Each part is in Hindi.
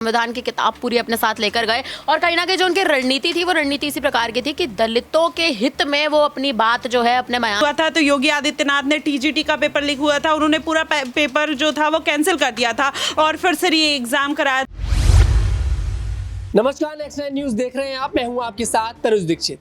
संविधान की किताब पूरी अपने साथ लेकर गए और कहीं ना कहीं जो उनकी रणनीति थी वो रणनीति इसी प्रकार की थी कि दलितों के हित में वो अपनी बात जो है अपने बयान हुआ था। तो योगी आदित्यनाथ ने टीजीटी का पेपर लीक हुआ था, उन्होंने पूरा पेपर जो था वो कैंसिल कर दिया था और फिर से ये एग्जाम कराया। नमस्कार, नेक्स्ट 9 न्यूज देख रहे हैं आप। मैं हूं आपके साथ तनुज दीक्षित।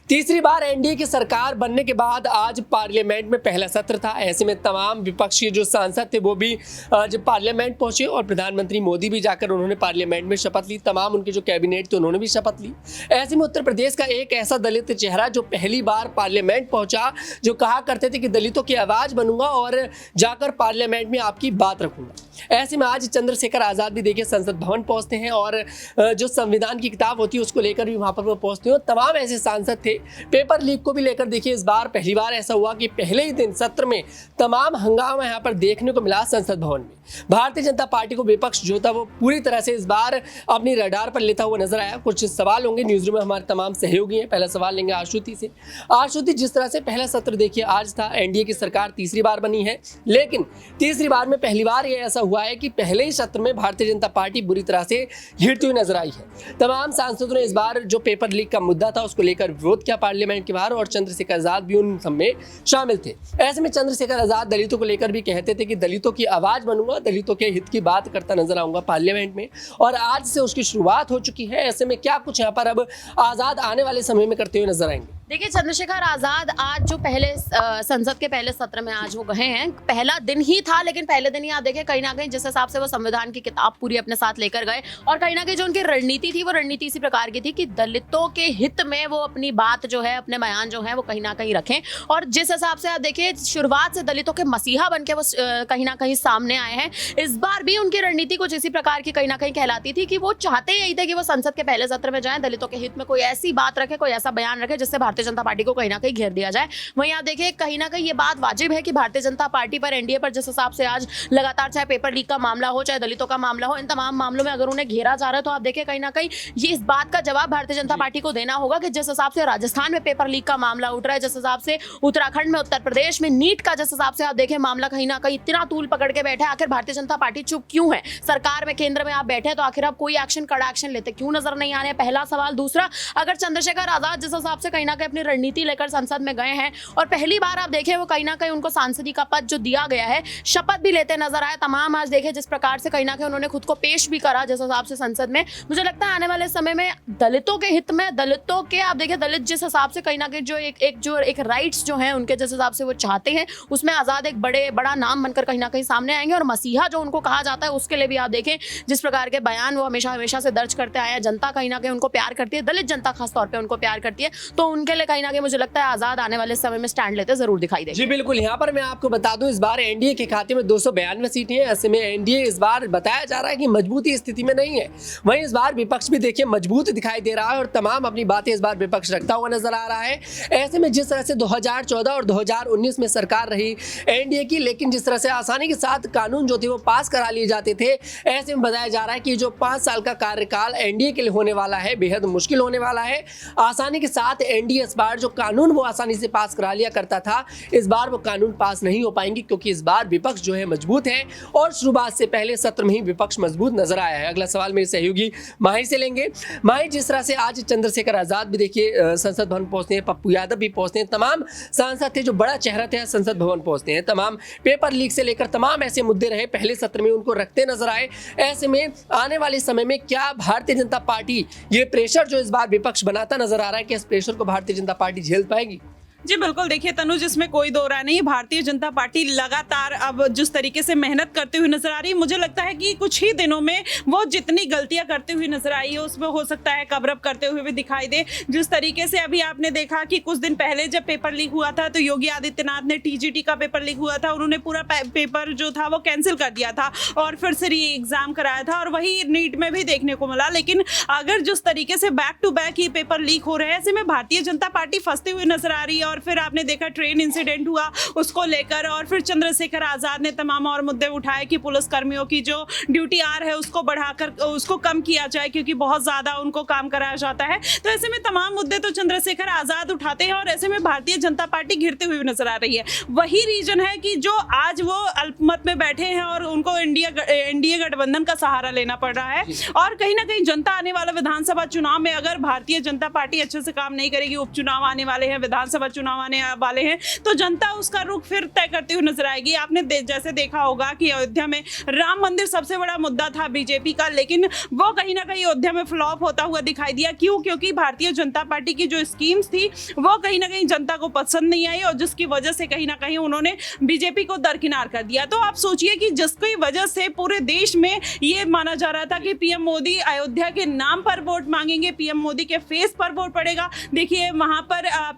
तीसरी बार एनडीए की सरकार बनने के बाद आज पार्लियामेंट में पहला सत्र था। ऐसे में तमाम विपक्षी जो सांसद थे वो भी जब पार्लियामेंट पहुंचे और प्रधानमंत्री मोदी भी जाकर उन्होंने पार्लियामेंट में शपथ ली। तमाम उनके जो कैबिनेट थे उन्होंने भी शपथ ली। ऐसे में उत्तर प्रदेश का एक ऐसा दलित चेहरा जो पहली बार पार्लियामेंट पहुंचा, जो कहा करते थे कि दलितों की आवाज़ बनूंगा और जाकर पार्लियामेंट में आपकी बात रखूंगा। ऐसे में आज चंद्रशेखर आज़ाद भी देखिए संसद भवन पहुंचते हैं और जो संविधान की किताब होती है उसको लेकर भी वहाँ पर वो पहुंचते हैं। तमाम ऐसे सांसद थे। पेपर लीक को भी लेकर देखिए इस बार पहली बार ऐसा हुआ कि पहले ही दिन सत्र में तमाम हंगामा यहाँ पर देखने को मिला संसद भवन में। भारतीय जनता पार्टी को विपक्ष जो था वो पूरी तरह से इस बार अपनी रडार पर लेता हुआ नजर आया। कुछ सवाल होंगे, न्यूज रूम में हमारे तमाम सहयोगी हैं। पहला सवाल लेंगे आशुति से। आशुति, जिस तरह से पहला सत्र देखिए आज था, एनडीए की सरकार तीसरी बार बनी है, लेकिन तीसरी बार में पहली बार ये ऐसा हुआ है कि पहले ही सत्र में भारतीय जनता पार्टी बुरी तरह से घिरती हुई नजर आई है। तमाम सांसदों ने इस बार जो पेपर लीक का मुद्दा था उसको लेकर विरोध किया पार्लियामेंट के बाहर और चंद्रशेखर आजाद भी उन सब में शामिल थे। ऐसे में चंद्रशेखर आजाद दलितों को लेकर भी कहते थे कि दलितों की आवाज बनूंगा, दलितों के हित की बात करता नजर आऊंगा पार्लियामेंट में, और आज से उसकी शुरुआत हो चुकी है। ऐसे में क्या कुछ यहाँ पर अब आजाद आने वाले समय में करते हुए नजर आएंगे? देखिए, चंद्रशेखर आजाद आज जो पहले संसद के पहले सत्र में आज वो गए हैं, पहला दिन ही था, लेकिन पहले दिन ही आप देखें कहीं ना कहीं जिस हिसाब से वो संविधान की किताब पूरी अपने साथ लेकर गए और कहीं ना कहीं जो उनकी रणनीति थी वो रणनीति इसी प्रकार की थी कि दलितों के हित में वो अपनी बात जो है, अपने बयान जो है वो कहीं ना कहीं रखें। और जिस हिसाब से आप देखिए शुरुआत से दलितों के मसीहा बन के वो कहीं ना कहीं सामने आए हैं। इस बार भी उनकी रणनीति कुछ इसी प्रकार की कहीं ना कहीं कहलाती थी कि वो चाहते यही थे कि वो संसद के पहले सत्र में जाएं, दलितों के हित में कोई ऐसी बात रखे, कोई ऐसा बयान रखे जिससे भारतीय जनता पार्टी को कहीं ना कहीं घेर दिया जाए। वहीं आप देखिए कहीं ना कहीं ये बात वाजिब है कि भारतीय जनता पार्टी पर, एनडीए पर जिस हिसाब से आज लगातार चाहे पेपर लीक का मामला हो, चाहे दलितों का मामला हो, इन तमाम मामलों में अगर उन्हें घेरा जा रहा है तो आप देखिए कहीं ना कहीं ये इस बात का जवाब भारतीय जनता पार्टी को देना होगा कि जिस हिसाब से राजस्थान में पेपर लीक का मामला उठ रहा है, जिस हिसाब से उत्तराखंड में, उत्तर प्रदेश में नीट का जिस हिसाब से आप देखें मामला कहीं ना कहीं इतना तूल पकड़ के बैठा है, आखिर भारतीय जनता पार्टी चुप क्यों है? सरकार में, केंद्र में आप बैठे तो आखिर आप कोई एक्शन, कड़ा एक्शन लेते क्यों नजर नहीं आ रहे? पहला सवाल। दूसरा, अगर चंद्रशेखर आजाद जिस हिसाब से कहीं ना कहीं अपनी रणनीति लेकर संसद में गए हैं और पहली बार आप देखें वो कहीं ना कहीं उनको सांसदी का पद जो दिया गया है, शपथ भी लेते नजर आए। तमाम आज देखें जिस प्रकार से कहीं ना कहीं उन्होंने खुद को पेश भी करा जिस हिसाब से संसद में, मुझे लगता है आने वाले समय में दलितों के हित में, दलितों के आप देखिए दलित जिस हिसाब से कहीं ना कहीं जो एक राइट्स जो हैं उनके जिस हिसाब से वो चाहते हैं, उसमें आजाद एक बड़ा नाम बनकर कहीं ना कहीं सामने आएंगे। और मसीहा जो उनको कहा जाता है उसके लिए भी आप देखें जिस प्रकार के बयान वो हमेशा से दर्ज करते आए हैं। जनता कहीं ना कहीं उनको प्यार करती है, दलित जनता खासतौर पर उनको प्यार करती है, तो उनके लिए कहीं ना कहीं मुझे लगता है आजाद आने वाले समय में स्टैंड लेते जरूर दिखाई देंगे। जी बिल्कुल। यहाँ पर मैं आपको बता दूं इस बार एनडीए के खाते में 292 सीटें हैं। ऐसे में एनडीए इस बार बताया जा रहा है कि मजबूती स्थिति में नहीं है। वहीं इस बार विपक्ष भी देखिए मजबूत दिखाई दे रहा है और तमाम अपनी बातें इस बार विपक्ष रखता हुआ नजर आ रहा है। ऐसे में जिस तरह से 2014 और 2019 में सरकार रही एनडीए की, लेकिन जिस तरह से आसानी के साथ कानून जो थे वो पास करा लिए जाते थे, ऐसे में बताया जा रहा है कि जो 5 साल का कार्यकाल एनडीए के लिए होने वाला है बेहद मुश्किल होने वाला है। आसानी के साथ एनडीए इस बार जो कानून वो आसानी से पास करा लिया करता था, इस बार वो कानून पास नहीं हो पाएंगे क्योंकि इस बार विपक्ष जो है मजबूत है और शुरुआत से पहले सत्र में ही विपक्ष मजबूत नजर आया है। अगला सवाल मेरे सहयोगी माही से लेंगे। माही, जिस तरह से आज चंद्रशेखर आजाद भी देखिए संसद भवन पहुंचते हैं, पप्पू यादव भी पहुंचते हैं, तमाम सांसद थे जो बड़ा चेहरा थे संसद भवन पहुंचते हैं, तमाम पेपर लीक से लेकर तमाम ऐसे मुद्दे रहे पहले सत्र में उनको रखते नजर आए। ऐसे में आने वाले समय में क्या भारतीय जनता पार्टी ये प्रेशर जो इस बार विपक्ष बनाता नजर आ रहा है, कि इस प्रेशर को भारतीय जनता पार्टी झेल पाएगी? जी बिल्कुल। देखिए तनुज, इसमें कोई दो राय नहीं, भारतीय जनता पार्टी लगातार अब जिस तरीके से मेहनत करते हुए नजर आ रही है, मुझे लगता है कि कुछ ही दिनों में वो जितनी गलतियां करते हुए नजर आई है उसमें हो सकता है कवर अप करते हुए भी दिखाई दे। जिस तरीके से अभी आपने देखा कि कुछ दिन पहले जब पेपर लीक हुआ था तो योगी आदित्यनाथ ने टीजीटी का पेपर लीक हुआ था, उन्होंने पूरा पेपर जो था वो कैंसिल कर दिया था और फिर से ये एग्जाम कराया था और वही नीट में भी देखने को मिला। लेकिन अगर जिस तरीके से बैक टू बैक ये पेपर लीक हो रहे हैं, ऐसे में भारतीय जनता पार्टी फंसते हुए नजर आ रही है और फिर आपने देखा ट्रेन इंसिडेंट हुआ उसको लेकर, और फिर चंद्रशेखर आज़ाद ने तमाम और मुद्दे उठाए कि पुलिस कर्मियों की जो ड्यूटी आर है उसको बढ़ाकर उसको कम किया जाए क्योंकि बहुत ज़्यादा उनको काम कराया जाता है। तो ऐसे में तमाम मुद्दे तो चंद्रशेखर आज़ाद उठाते हैं और ऐसे में भारतीय जनता पार्टी घिरते हुए नजर आ रही है। वही रीजन है कि जो आज वो अल्पमत में बैठे हैं और उनको एनडीए गठबंधन का सहारा लेना पड़ रहा है। और कहीं ना कहीं जनता आने वाला विधानसभा चुनाव में अगर भारतीय जनता पार्टी अच्छे से काम नहीं करेगी, उपचुनाव आने वाले हैं, विधानसभा चुनाव आने वाले हैं, तो जनता उसका रुख फिर तय करती हुई नजर आएगी। आपने जैसे देखा होगा कि अयोध्या में राम मंदिर सबसे बड़ा मुद्दा था बीजेपी का, लेकिन वो कहीं ना कहीं अयोध्या में फ्लॉप होता हुआ दिखाई दिया। क्यों? क्योंकि भारतीय जनता पार्टी की जो स्कीम्स थी वो कहीं ना कहीं जनता को पसंद नहीं आई और जिसकी वजह से कहीं ना कहीं उन्होंने बीजेपी को दरकिनार कर दिया। तो आप सोचिए कि जिसकी वजह से पूरे देश में ये माना जा रहा था कि पीएम मोदी अयोध्या के नाम पर वोट मांगेंगे, पीएम मोदी के फेस पर वोट पड़ेगा। देखिए वहां पर आप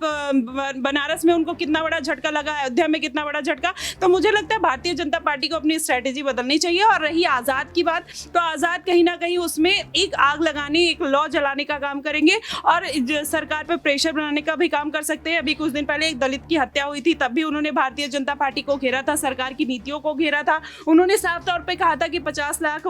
बनारस में उनको कितना बड़ा झटका लगा, अयोध्या में कितना बड़ा झटका। तो मुझे लगता है भारतीय जनता पार्टी को अपनी स्ट्रेटेजी बदलनी चाहिए। और रही आज़ाद की बात, तो आज़ाद कहीं ना कहीं उसमें एक आग लगाने, एक लौ जलाने का काम करेंगे और सरकार पर प्रेशर बनाने का भी काम कर सकते हैं। अभी कुछ दिन पहले एक दलित की हत्या हुई थी, तब भी उन्होंने भारतीय जनता पार्टी को घेरा था, सरकार की नीतियों को घेरा था। उन्होंने साफ तौर पे कहा था कि 50 लाख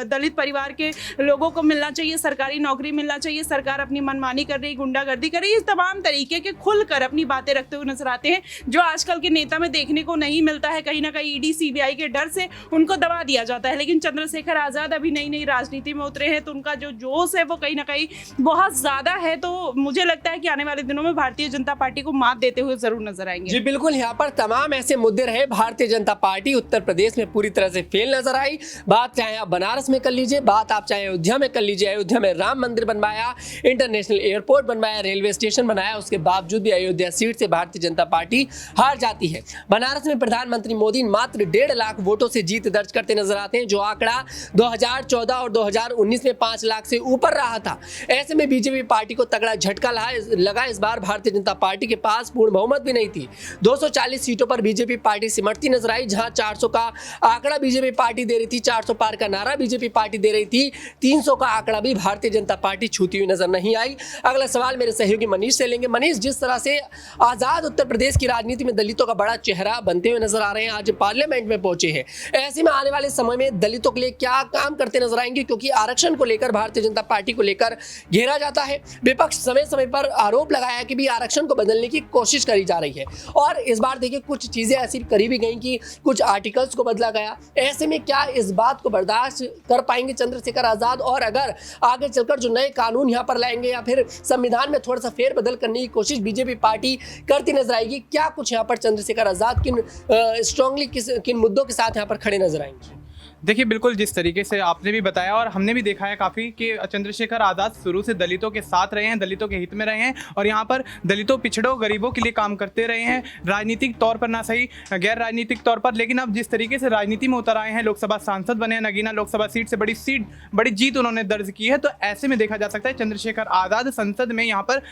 दलित परिवार के लोगों को मिलना चाहिए, सरकारी नौकरी मिलना चाहिए, सरकार अपनी मनमानी कर रही, गुंडागर्दी कर रही। इस तमाम तरीके के खुलकर अपनी बातें रखते हुए नजर आते हैं, जो आजकल के नेता में देखने को नहीं मिलता है। कहीं ना कहीं ईडी सीबीआई के डर से उनको दबा दिया जाता है। लेकिन चंद्रशेखर आज़ाद अभी नई नई राजनीति में उतरे हैं, तो उनका जो जोश है वो कहीं ना कहीं बहुत ज्यादा है। तो मुझे लगता है कि आने वाले दिनों में भारतीय जनता पार्टी को मात देते हुए जरूर नजर आएंगे। जी बिल्कुल, यहाँ पर तमाम ऐसे मुद्दे रहे। भारतीय जनता पार्टी उत्तर प्रदेश में पूरी तरह से फेल नजर आई। बात चाहे आप बनारस में कर लीजिए, बात आप चाहे अयोध्या में कर लीजिए। अयोध्या में राम मंदिर बनवाया, इंटरनेशनल एयरपोर्ट बनवाया, रेलवे स्टेशन बनाया, उसके बावजूद भी अयोध्या सीट से भारतीय जनता पार्टी हार जाती है। बनारस में प्रधानमंत्री मोदी मात्र 1.5 लाख वोटों से जीत दर्ज करते नजर आते हैं, जो आंकड़ा 2014 और 2019 में 5 लाख से ऊपर रहा था। ऐसे में बीजेपी पार्टी को तगड़ा झटका लगा। इस बार भारतीय जनता पार्टी के पास पूर्ण बहुमत भी नहीं थी। 240 सीटों पर बीजेपी पार्टी सिमटती नजर आई, जहां 400 का आंकड़ा बीजेपी पार्टी दे रही थी, 400 पार का नारा बीजेपी पार्टी दे रही थी, 300 का आंकड़ा भी भारतीय जनता पार्टी छूती हुई नजर नहीं आई। अगला सवाल मेरे सहयोगी मनीष से लेंगे। मनीष, जिस तरह से आजाद उत्तर प्रदेश की राजनीति में दलितों का बड़ा चेहरा बनते हुए नजर आ रहे हैं, आज पार्लियामेंट में पहुंचे हैं, ऐसे में आने वाले समय में दलितों के लिए क्या काम करते नजर आएंगे? क्योंकि आरक्षण को लेकर भारतीय जनता पार्टी को लेकर घेरा जाता है। विपक्ष समय समय पर आरोप लगाया है कि भी आरक्षण को बदलने की कोशिश करी जा रही है, और इस बार देखिए कुछ चीजें ऐसी करी भी गई कि कुछ आर्टिकल्स को बदला गया। ऐसे में क्या इस बात को बर्दाश्त कर पाएंगे चंद्रशेखर आजाद? और अगर आगे चलकर जो नए कानून यहाँ पर लाएंगे या फिर संविधान में थोड़ा सा फेरबदल करने की कोशिश बीजेपी पार्टी करती नजर आएगी, क्या कुछ यहाँ पर चंद्रशेखर आजाद किन मुद्दों के साथ यहाँ पर खड़े नजर आएंगे? देखिए बिल्कुल, जिस तरीके से आपने भी बताया और हमने भी देखा है काफ़ी कि चंद्रशेखर आज़ाद शुरू से दलितों के साथ रहे हैं, दलितों के हित में रहे हैं और यहाँ पर दलितों, पिछड़ों, गरीबों के लिए काम करते रहे हैं, राजनीतिक तौर पर ना सही, गैर राजनीतिक तौर पर। लेकिन अब जिस तरीके से राजनीति में उतर आए हैं, लोकसभा सांसद बने हैं, नगीना लोकसभा सीट से बड़ी जीत उन्होंने दर्ज की है। तो ऐसे में देखा जा सकता है चंद्रशेखर आज़ाद संसद में यहाँ पर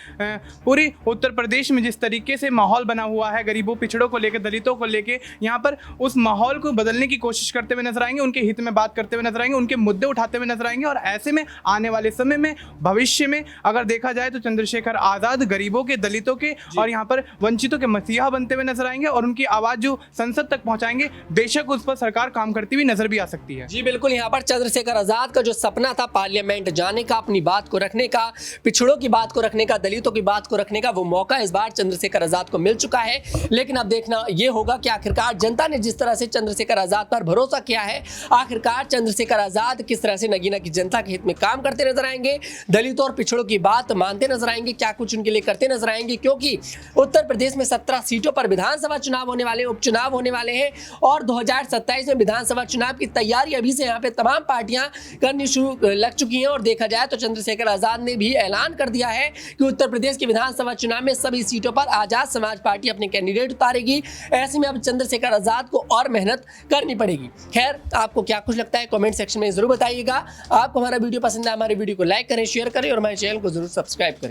पूरी उत्तर प्रदेश में जिस तरीके से माहौल बना हुआ है, गरीबों, पिछड़ों को लेकर, दलितों को लेकर, यहाँ पर उस माहौल को बदलने की कोशिश करते हुए नजर आएंगे, उनके हित में बात करते हुए नजर आएंगे, उनके मुद्दे उठाते हुए नजर आएंगे। और ऐसे में आने वाले समय में, भविष्य में अगर देखा जाए तो चंद्रशेखर आजाद गरीबों के, दलितों के और यहाँ पर वंचितों के मसीहा बनते हुए नजर आएंगे और उनकी आवाज जो संसद तक पहुंचाएंगे, बेशक उस पर सरकार काम करती हुई नजर भी आ सकती है। जी बिल्कुल, यहाँ पर चंद्रशेखर आजाद का जो सपना था पार्लियामेंट जाने का, अपनी बात को रखने का, पिछड़ों की बात को रखने का, दलितों की बात को रखने का, वो मौका इस बार चंद्रशेखर आजाद को मिल चुका है। लेकिन अब देखना यह होगा कि आखिरकार जनता ने जिस तरह से चंद्रशेखर आजाद पर भरोसा किया है, आखिरकार चंद्रशेखर आजाद किस तरह से नगीना की जनता के हित में काम करते नजर आएंगे, दलितों और पिछड़ों की बात मानते नजर आएंगे, क्या कुछ उनके लिए करते नजर आएंगे। क्योंकि उत्तर प्रदेश में 17 सीटों पर विधानसभा चुनाव होने वाले, उपचुनाव होने वाले हैं और 2027 में विधानसभा चुनाव की तैयारी अभी से यहाँ पे तमाम पार्टियां करनी लग चुकी हैं। और देखा जाए तो चंद्रशेखर आजाद ने भी ऐलान कर दिया है कि उत्तर प्रदेश के विधानसभा चुनाव में सभी सीटों पर आजाद समाज पार्टी अपने कैंडिडेट उतारेगी। ऐसे में अब चंद्रशेखर आजाद को और मेहनत करनी पड़ेगी। खैर, आपको क्या कुछ लगता है कमेंट सेक्शन में जरूर बताइएगा। आपको हमारा वीडियो पसंद है, हमारे वीडियो को लाइक करें, शेयर करें और हमारे चैनल को जरूर सब्सक्राइब करें।